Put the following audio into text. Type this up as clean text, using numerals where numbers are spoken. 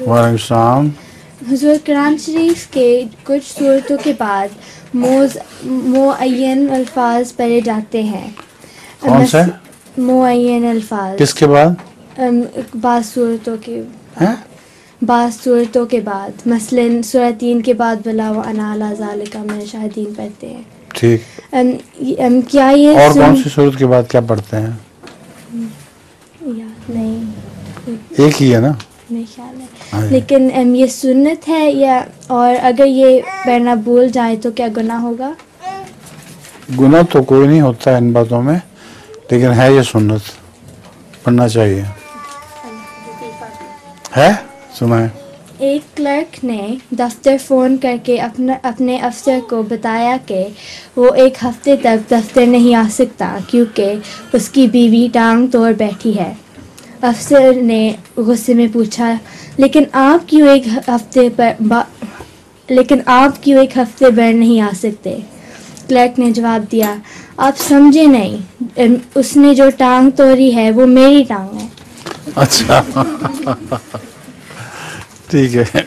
वालेकुम सलाम। हुज़ूर कुरान शरीफ के कुछ सूरतों के बाद मुअय्यन अल्फाज पढ़े जाते हैं। कौन से मुअय्यन अल्फाज? किसके बाद? बाज़ सूरतों के हैं? बाज़ सूरतों के बाद, मसलन सूरह 3 के बाद बला व अना अला ज़ालिका मिनश शाहिदीन पढ़ते हैं। ठीक। क्या ये और कौन सी सूरत के बाद क्या पढ़ते हैं? याद नहीं, एक ही है ना नहीं ख्याल है, लेकिन ये सुन्नत है या, और अगर ये पढ़ना भूल जाए तो क्या गुनाह होगा? गुनाह तो कोई नहीं होता इन बातों में, लेकिन है ये सुन्नत, पढ़ना चाहिए। है सुनाए। एक क्लर्क ने दफ्तर फ़ोन करके अपने अफसर को बताया कि वो एक हफ्ते तक दफ्तर नहीं आ सकता क्योंकि उसकी बीवी टांग तोड़ बैठी है। अफसर ने गुस्से में पूछा, लेकिन आप क्यों एक हफ्ते भर नहीं आ सकते? क्लर्क ने जवाब दिया, आप समझे नहीं, उसने जो टांग तोड़ी है वो मेरी टांग है। अच्छा ठीक है।